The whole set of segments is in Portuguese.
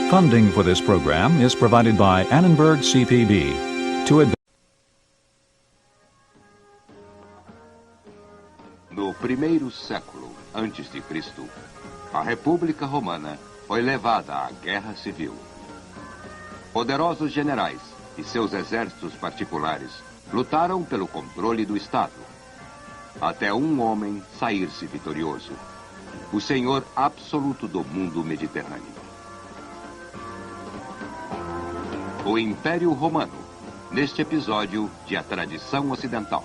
Funding for this program is provided by Annenberg CPB. No primeiro século antes de Cristo, a República Romana foi levada à guerra civil. Poderosos generais e seus exércitos particulares lutaram pelo controle do Estado, até um homem sair-se vitorioso, o senhor absoluto do mundo mediterrâneo. O Império Romano, neste episódio de A Tradição Ocidental.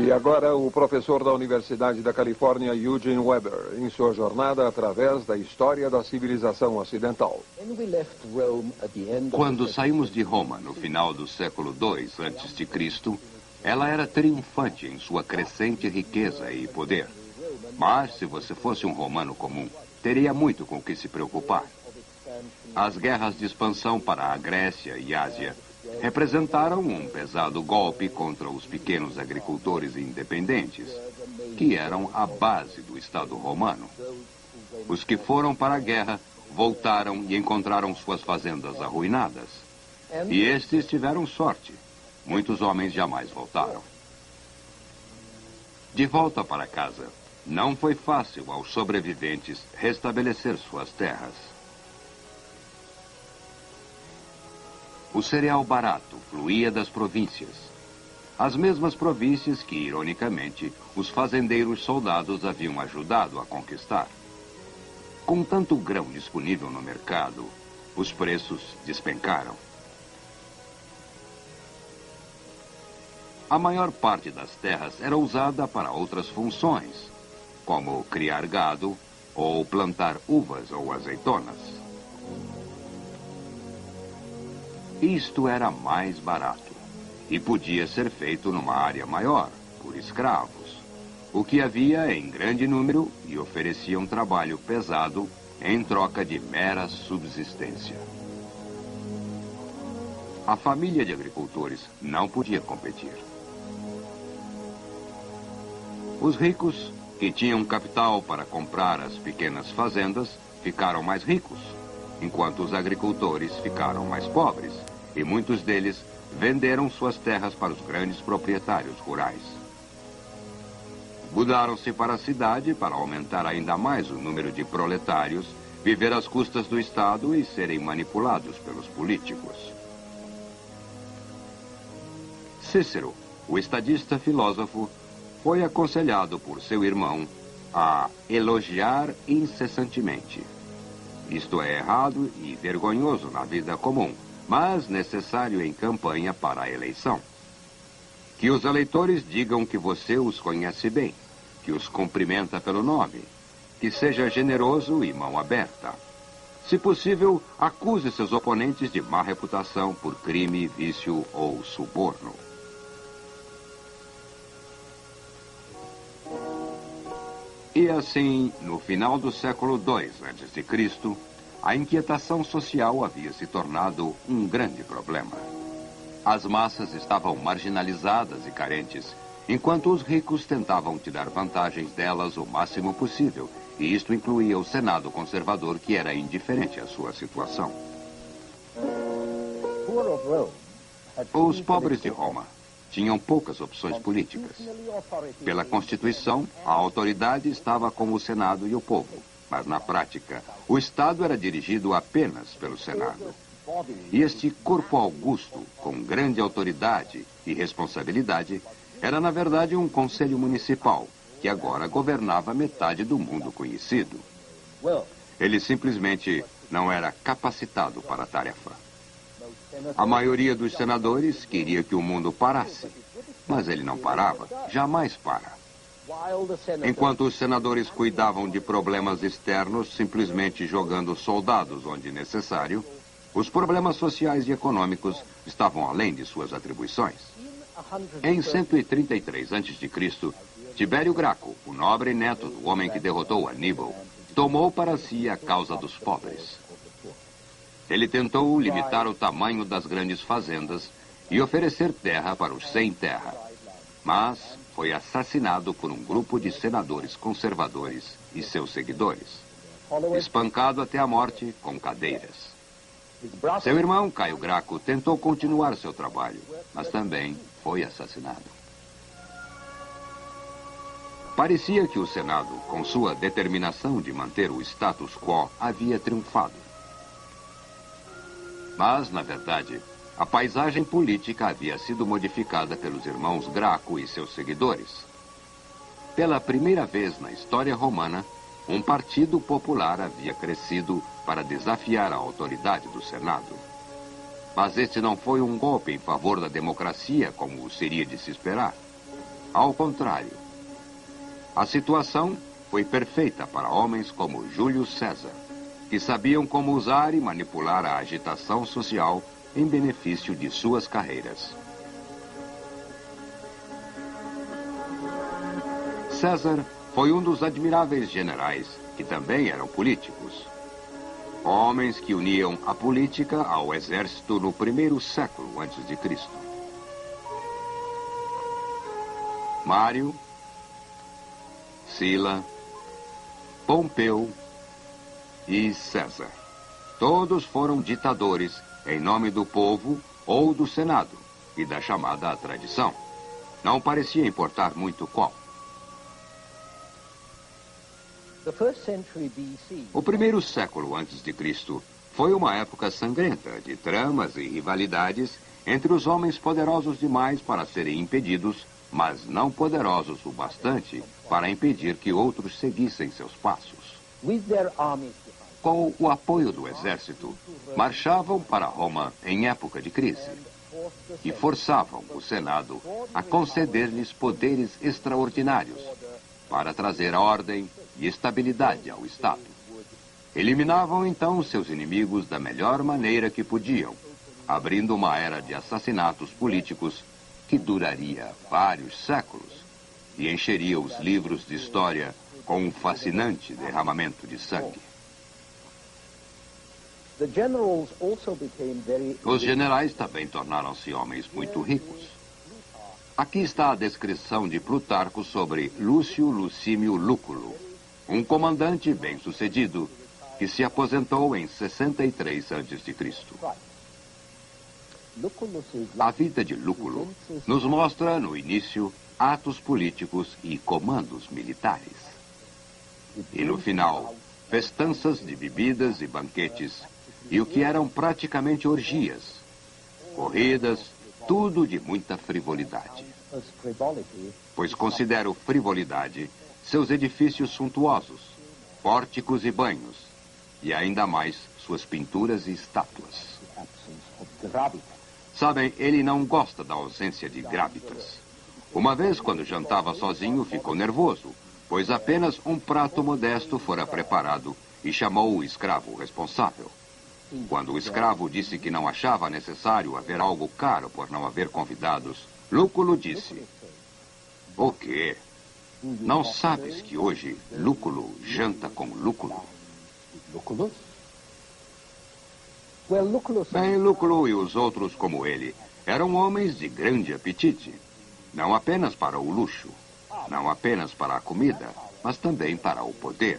E agora o professor da Universidade da Califórnia, Eugene Weber, em sua jornada através da história da civilização ocidental. Quando saímos de Roma no final do século II a.C., ela era triunfante em sua crescente riqueza e poder. Mas, se você fosse um romano comum, teria muito com o que se preocupar. As guerras de expansão para a Grécia e Ásia representaram um pesado golpe contra os pequenos agricultores independentes, que eram a base do Estado romano. Os que foram para a guerra voltaram e encontraram suas fazendas arruinadas. E estes tiveram sorte. Muitos homens jamais voltaram. De volta para casa, não foi fácil aos sobreviventes restabelecer suas terras. O cereal barato fluía das províncias. As mesmas províncias que, ironicamente, os fazendeiros soldados haviam ajudado a conquistar. Com tanto grão disponível no mercado, os preços despencaram. A maior parte das terras era usada para outras funções, como criar gado ou plantar uvas ou azeitonas. Isto era mais barato e podia ser feito numa área maior, por escravos, o que havia em grande número e oferecia um trabalho pesado em troca de mera subsistência. A família de agricultores não podia competir. Os ricos, que tinham capital para comprar as pequenas fazendas, ficaram mais ricos, enquanto os agricultores ficaram mais pobres, e muitos deles venderam suas terras para os grandes proprietários rurais. Mudaram-se para a cidade para aumentar ainda mais o número de proletários, viver às custas do Estado e serem manipulados pelos políticos. Cícero, o estadista filósofo, foi aconselhado por seu irmão a elogiar incessantemente. Isto é errado e vergonhoso na vida comum, mas necessário em campanha para a eleição. Que os eleitores digam que você os conhece bem, que os cumprimenta pelo nome, que seja generoso e mão aberta. Se possível, acuse seus oponentes de má reputação por crime, vício ou suborno. E assim, no final do século II a.C., a inquietação social havia se tornado um grande problema. As massas estavam marginalizadas e carentes, enquanto os ricos tentavam tirar vantagens delas o máximo possível, e isto incluía o Senado conservador, que era indiferente à sua situação. Os pobres de Roma tinham poucas opções políticas. Pela Constituição, a autoridade estava com o Senado e o povo, Mas, na prática, o Estado era dirigido apenas pelo Senado. E este corpo augusto, com grande autoridade e responsabilidade, era, na verdade, um conselho municipal, que agora governava metade do mundo conhecido. Ele simplesmente não era capacitado para a tarefa. A maioria dos senadores queria que o mundo parasse, mas ele não parava, jamais para. Enquanto os senadores cuidavam de problemas externos, simplesmente jogando soldados onde necessário, os problemas sociais e econômicos estavam além de suas atribuições. Em 133 a.C., Tibério Graco, o nobre neto do homem que derrotou Aníbal, tomou para si a causa dos pobres. Ele tentou limitar o tamanho das grandes fazendas e oferecer terra para os sem terra, mas foi assassinado por um grupo de senadores conservadores e seus seguidores, espancado até a morte com cadeiras. Seu irmão, Caio Graco, tentou continuar seu trabalho, mas também foi assassinado. Parecia que o Senado, com sua determinação de manter o status quo, havia triunfado. Mas, na verdade, a paisagem política havia sido modificada pelos irmãos Graco e seus seguidores. Pela primeira vez na história romana, um partido popular havia crescido para desafiar a autoridade do Senado. Mas este não foi um golpe em favor da democracia, como seria de se esperar. Ao contrário, a situação foi perfeita para homens como Júlio César, que sabiam como usar e manipular a agitação social em benefício de suas carreiras. César foi um dos admiráveis generais que também eram políticos. Homens que uniam a política ao exército no primeiro século antes de Cristo. Mário, Sila, Pompeu e César. Todos foram ditadores em nome do povo ou do Senado e da chamada tradição. Não parecia importar muito qual. O primeiro século antes de Cristo foi uma época sangrenta de tramas e rivalidades entre os homens poderosos demais para serem impedidos, mas não poderosos o bastante para impedir que outros seguissem seus passos. Com o apoio do exército, marchavam para Roma em época de crise e forçavam o Senado a conceder-lhes poderes extraordinários para trazer ordem e estabilidade ao Estado. Eliminavam então seus inimigos da melhor maneira que podiam, abrindo uma era de assassinatos políticos que duraria vários séculos e encheria os livros de história com um fascinante derramamento de sangue. Os generais também tornaram-se homens muito ricos. Aqui está a descrição de Plutarco sobre Lúcio Lucímio Lúculo, um comandante bem-sucedido que se aposentou em 63 a.C. A vida de Lúculo nos mostra, no início, atos políticos e comandos militares. E no final, festanças de bebidas e banquetes, e o que eram praticamente orgias, corridas, tudo de muita frivolidade. Pois considero frivolidade seus edifícios suntuosos, pórticos e banhos, e ainda mais suas pinturas e estátuas. Sabem, ele não gosta da ausência de grávidas. Uma vez, quando jantava sozinho, ficou nervoso, pois apenas um prato modesto fora preparado e chamou o escravo responsável. Quando o escravo disse que não achava necessário haver algo caro por não haver convidados, Lúculo disse: "O quê? Não sabes que hoje Lúculo janta com Lúculo?" Bem, Lúculo e os outros como ele eram homens de grande apetite, não apenas para o luxo, não apenas para a comida, mas também para o poder.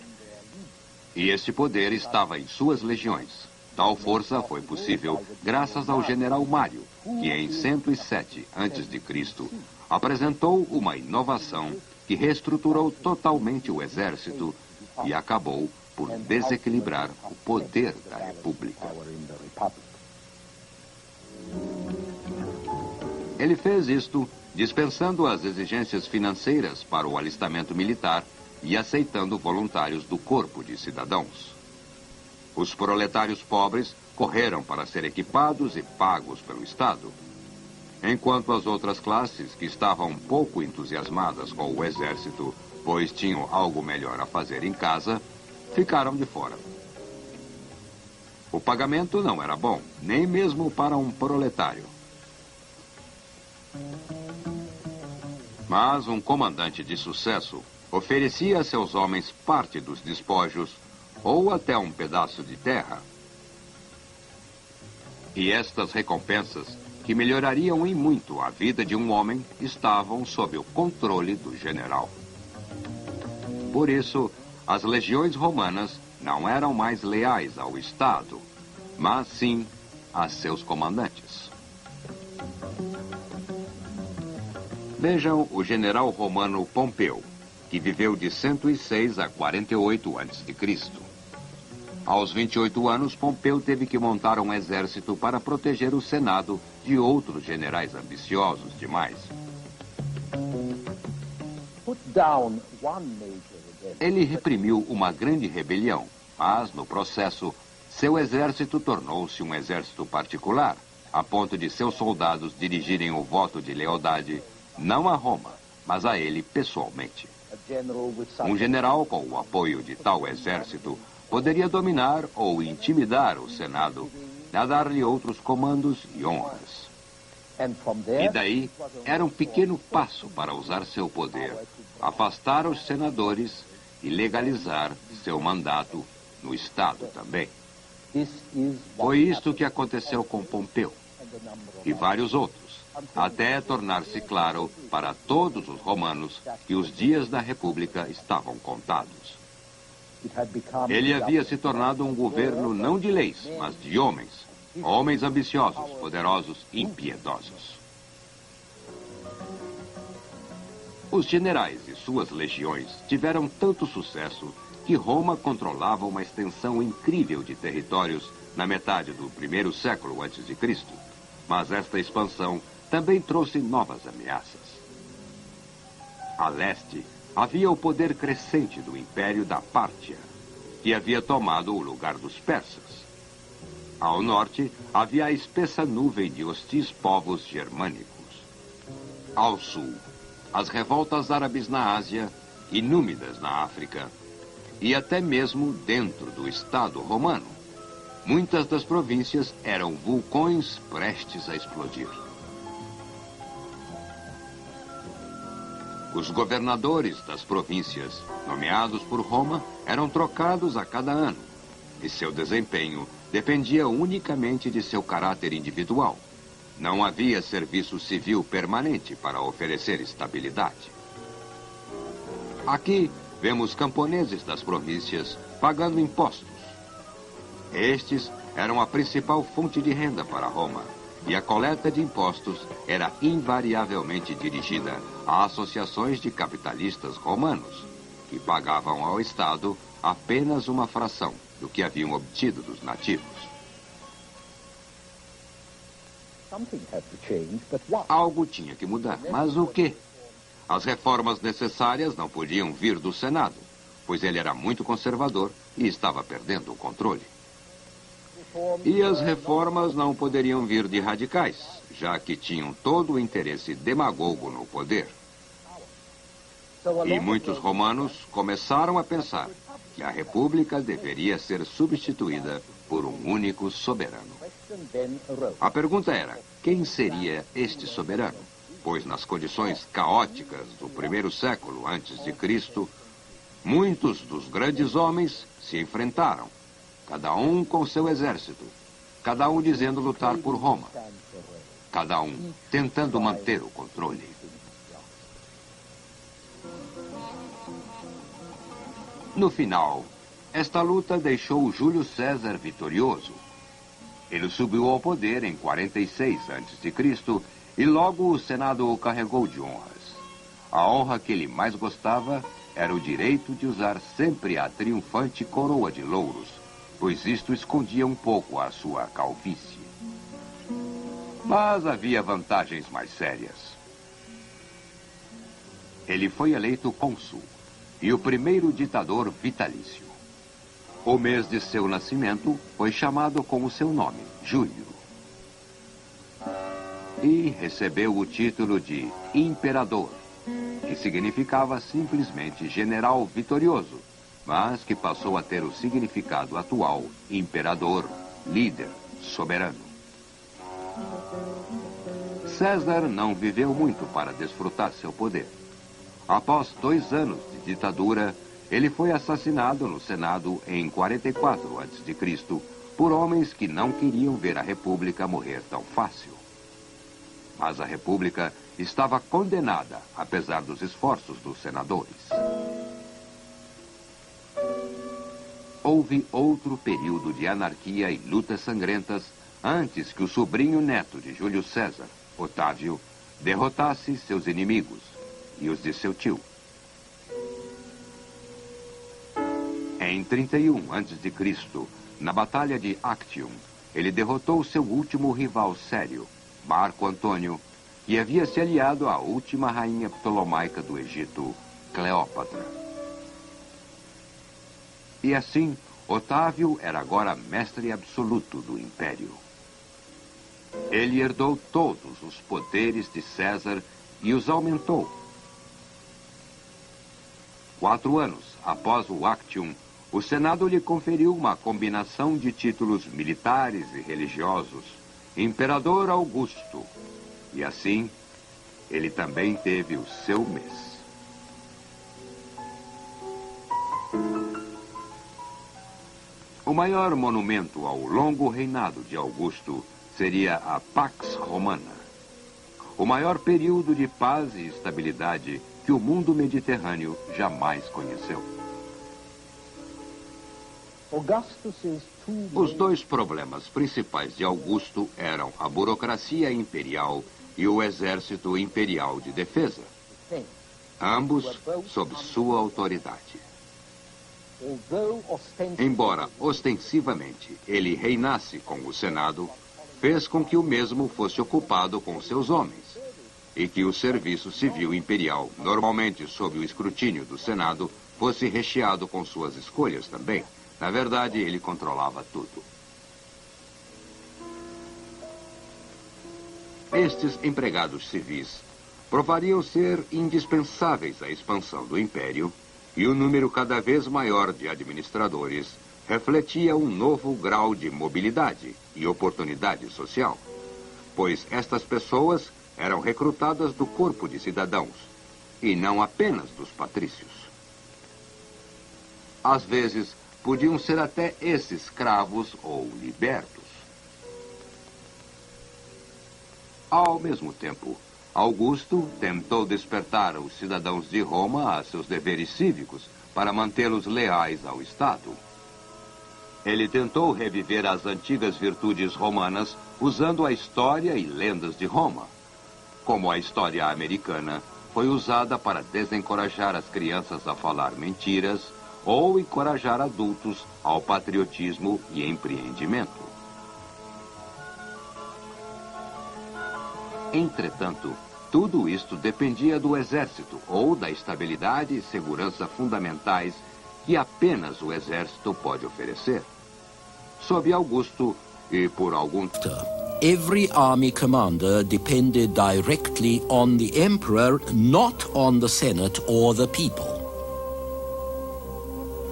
E esse poder estava em suas legiões. Tal força foi possível graças ao general Mário, que em 107 a.C. apresentou uma inovação que reestruturou totalmente o exército e acabou por desequilibrar o poder da República. Ele fez isto dispensando as exigências financeiras para o alistamento militar e aceitando voluntários do corpo de cidadãos. Os proletários pobres correram para ser equipados e pagos pelo Estado, enquanto as outras classes, que estavam pouco entusiasmadas com o exército, pois tinham algo melhor a fazer em casa, ficaram de fora. O pagamento não era bom, nem mesmo para um proletário. Mas um comandante de sucesso oferecia a seus homens parte dos despojos ou até um pedaço de terra. E estas recompensas, que melhorariam em muito a vida de um homem, estavam sob o controle do general. Por isso, as legiões romanas não eram mais leais ao Estado, mas sim a seus comandantes. Vejam o general romano Pompeu, que viveu de 106 a 48 a.C. Aos 28 anos, Pompeu teve que montar um exército para proteger o Senado de outros generais ambiciosos demais. Ele reprimiu uma grande rebelião, mas, no processo, seu exército tornou-se um exército particular, a ponto de seus soldados dirigirem o voto de lealdade não a Roma, mas a ele pessoalmente. Um general com o apoio de tal exército poderia dominar ou intimidar o Senado, a dar-lhe outros comandos e honras. E daí era um pequeno passo para usar seu poder, afastar os senadores e legalizar seu mandato no Estado também. Foi isto que aconteceu com Pompeu e vários outros, até tornar-se claro para todos os romanos que os dias da República estavam contados. Ele havia se tornado um governo não de leis, mas de homens. Homens ambiciosos, poderosos e impiedosos. Os generais e suas legiões tiveram tanto sucesso que Roma controlava uma extensão incrível de territórios na metade do primeiro século a.C. Mas esta expansão também trouxe novas ameaças. A leste, havia o poder crescente do Império da Pártia, que havia tomado o lugar dos persas. Ao norte, havia a espessa nuvem de hostis povos germânicos. Ao sul, as revoltas árabes na Ásia e númidas na África, e até mesmo dentro do Estado romano. Muitas das províncias eram vulcões prestes a explodir. Os governadores das províncias, nomeados por Roma, eram trocados a cada ano, e seu desempenho dependia unicamente de seu caráter individual. Não havia serviço civil permanente para oferecer estabilidade. Aqui vemos camponeses das províncias pagando impostos. Estes eram a principal fonte de renda para Roma, e a coleta de impostos era invariavelmente dirigida a associações de capitalistas romanos, que pagavam ao Estado apenas uma fração do que haviam obtido dos nativos. Algo tinha que mudar, mas o quê? As reformas necessárias não podiam vir do Senado, pois ele era muito conservador e estava perdendo o controle. E as reformas não poderiam vir de radicais, já que tinham todo o interesse demagogo no poder. E muitos romanos começaram a pensar que a República deveria ser substituída por um único soberano. A pergunta era, quem seria este soberano? Pois nas condições caóticas do primeiro século antes de Cristo, muitos dos grandes homens se enfrentaram, cada um com seu exército, cada um dizendo lutar por Roma, cada um tentando manter o controle. No final, esta luta deixou Júlio César vitorioso. Ele subiu ao poder em 46 a.C. e logo o Senado o carregou de honras. A honra que ele mais gostava era o direito de usar sempre a triunfante coroa de louros, pois isto escondia um pouco a sua calvície. Mas havia vantagens mais sérias. Ele foi eleito cônsul e o primeiro ditador vitalício. O mês de seu nascimento foi chamado com o seu nome, Júlio. E recebeu o título de imperador, que significava simplesmente general vitorioso, mas que passou a ter o significado atual, imperador, líder, soberano. César não viveu muito para desfrutar seu poder. Após 2 anos de ditadura, ele foi assassinado no Senado em 44 a.C. por homens que não queriam ver a República morrer tão fácil. Mas a República estava condenada, apesar dos esforços dos senadores. Houve outro período de anarquia e lutas sangrentas antes que o sobrinho neto de Júlio César, Otávio, derrotasse seus inimigos e os de seu tio. Em 31 a.C., na Batalha de Actium, ele derrotou seu último rival sério, Marco Antônio, que havia se aliado à última rainha ptolomaica do Egito, Cleópatra. E assim, Otávio era agora mestre absoluto do império. Ele herdou todos os poderes de César e os aumentou. 4 anos após o Actium, o Senado lhe conferiu uma combinação de títulos militares e religiosos, Imperador Augusto. E assim, ele também teve o seu mês. O maior monumento ao longo reinado de Augusto seria a Pax Romana, o maior período de paz e estabilidade que o mundo mediterrâneo jamais conheceu. Os 2 problemas principais de Augusto eram a burocracia imperial e o exército imperial de defesa, ambos sob sua autoridade. Embora ostensivamente ele reinasse com o Senado, fez com que o mesmo fosse ocupado com seus homens, e que o serviço civil imperial, normalmente sob o escrutínio do Senado, fosse recheado com suas escolhas também. Na verdade, ele controlava tudo. Estes empregados civis provariam ser indispensáveis à expansão do império, e o número cada vez maior de administradores refletia um novo grau de mobilidade e oportunidade social, pois estas pessoas eram recrutadas do corpo de cidadãos, e não apenas dos patrícios. Às vezes, podiam ser até esses escravos ou libertos. Ao mesmo tempo, Augusto tentou despertar os cidadãos de Roma a seus deveres cívicos para mantê-los leais ao Estado. Ele tentou reviver as antigas virtudes romanas usando a história e lendas de Roma, como a história americana foi usada para desencorajar as crianças a falar mentiras ou encorajar adultos ao patriotismo e empreendimento. Entretanto, tudo isto dependia do exército ou da estabilidade e segurança fundamentais que apenas o exército pode oferecer. Sob Augusto e por algum tempo, every army commander depended directly on the emperor, not on the Senate or the people.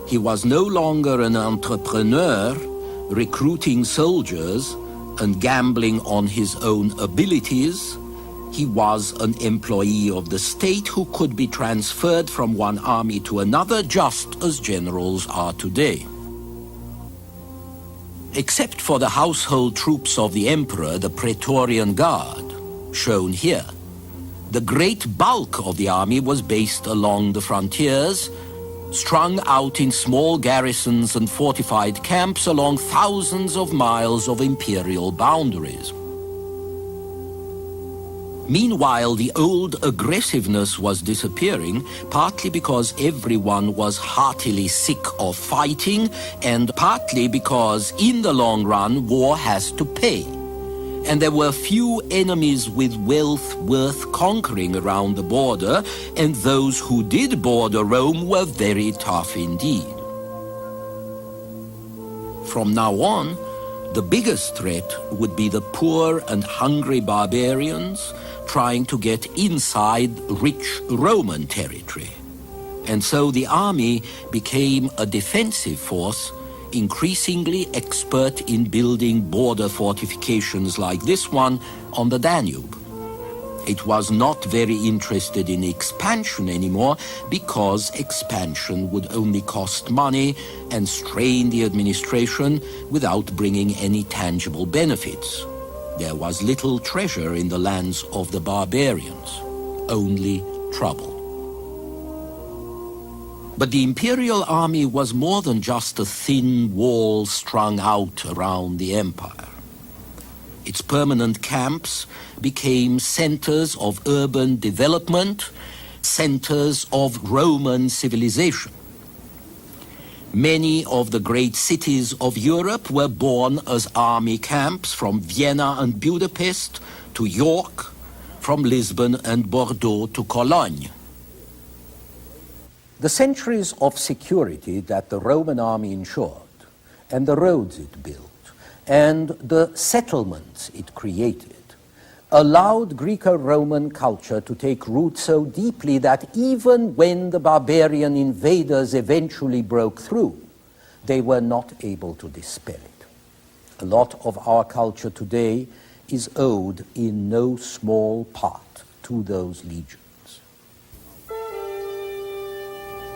He was no longer an entrepreneur recruiting soldiers and gambling on his own abilities. He was an employee of the state who could be transferred from one army to another, just as generals are today. Except for the household troops of the emperor, the Praetorian Guard, shown here, the great bulk of the army was based along the frontiers, strung out in small garrisons and fortified camps along thousands of miles of imperial boundaries. Meanwhile, the old aggressiveness was disappearing, partly because everyone was heartily sick of fighting, and partly because, in the long run, war has to pay. And there were few enemies with wealth worth conquering around the border, and those who did border Rome were very tough indeed. From now on, the biggest threat would be the poor and hungry barbarians trying to get inside rich Roman territory. And so the army became a defensive force, increasingly expert in building border fortifications like this one on the Danube. It was not very interested in expansion anymore because expansion would only cost money and strain the administration without bringing any tangible benefits. There was little treasure in the lands of the barbarians, only trouble. But the imperial army was more than just a thin wall strung out around the empire. Its permanent camps became centers of urban development, centers of Roman civilization. Many of the great cities of Europe were born as army camps, from Vienna and Budapest to York, from Lisbon and Bordeaux to Cologne. The centuries of security that the Roman army ensured, and the roads it built, and the settlements it created, allowed Greco-Roman culture to take root so deeply that even when the barbarian invaders eventually broke through, they were not able to dispel it. A lot of our culture today is owed in no small part to those legions.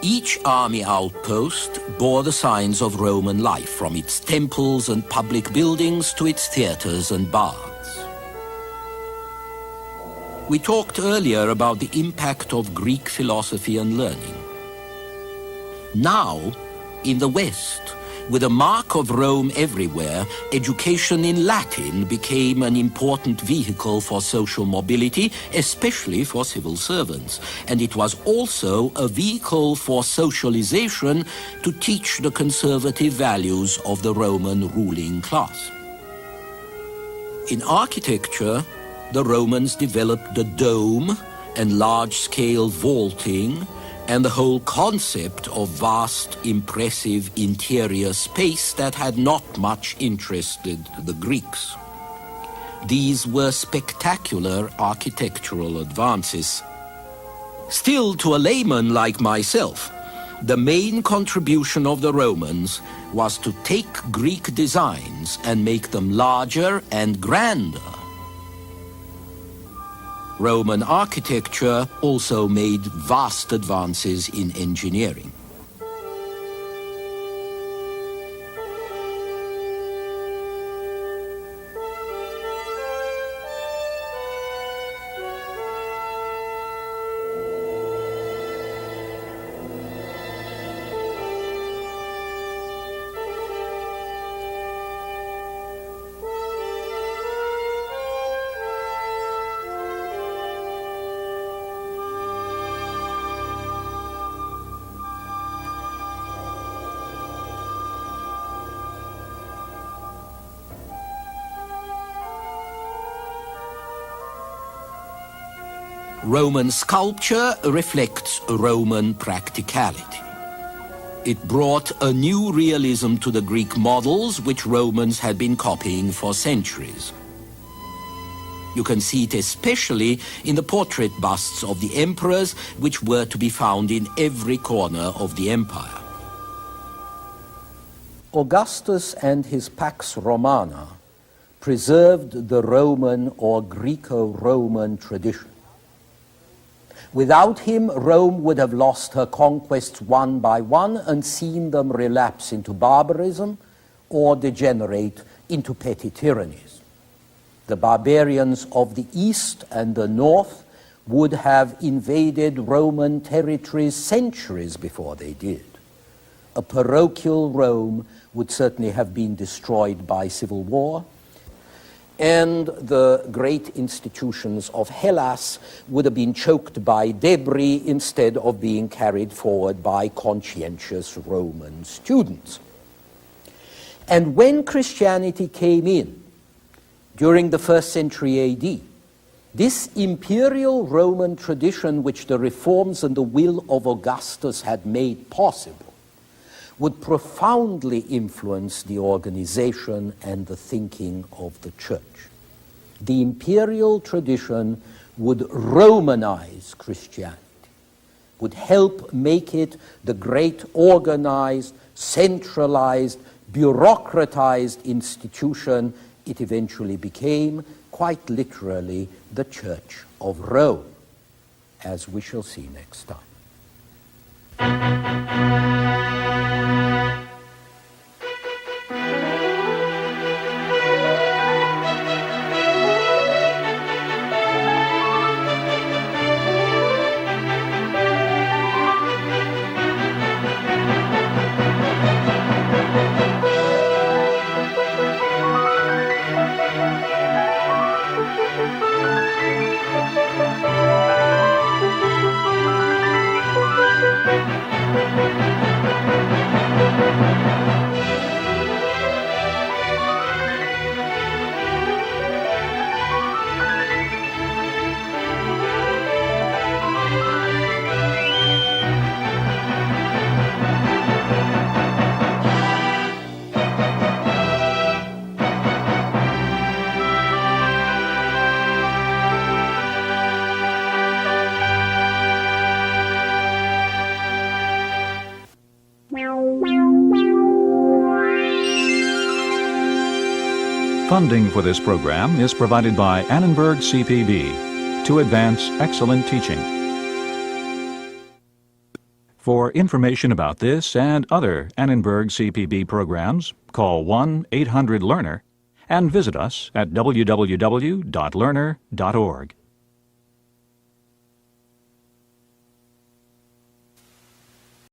Each army outpost bore the signs of Roman life, from its temples and public buildings to its theaters and baths. We talked earlier about the impact of Greek philosophy and learning. Now, in the West, with a mark of Rome everywhere, education in Latin became an important vehicle for social mobility, especially for civil servants. And it was also a vehicle for socialization to teach the conservative values of the Roman ruling class. In architecture, the Romans developed the dome and large-scale vaulting and the whole concept of vast, impressive interior space that had not much interested the Greeks. These were spectacular architectural advances. Still, to a layman like myself, the main contribution of the Romans was to take Greek designs and make them larger and grander. Roman architecture also made vast advances in engineering. Roman sculpture reflects Roman practicality. It brought a new realism to the Greek models, which Romans had been copying for centuries. You can see it especially in the portrait busts of the emperors, which were to be found in every corner of the empire. Augustus and his Pax Romana preserved the Roman or Greco-Roman tradition. Without him, Rome would have lost her conquests one by one and seen them relapse into barbarism or degenerate into petty tyrannies. The barbarians of the east and the north would have invaded Roman territories centuries before they did. A parochial Rome would certainly have been destroyed by civil war, and the great institutions of Hellas would have been choked by debris instead of being carried forward by conscientious Roman students. And when Christianity came in during the 1st century AD, this imperial Roman tradition, which the reforms and the will of Augustus had made possible, would profoundly influence the organization and the thinking of the church. The imperial tradition would Romanize Christianity, would help make it the great organized, centralized, bureaucratized institution it eventually became, quite literally the Church of Rome, as we shall see next time. Funding for this program is provided by Annenberg CPB to advance excellent teaching. For information about this and other Annenberg CPB programs, call 1-800-LEARNER and visit us at www.learner.org.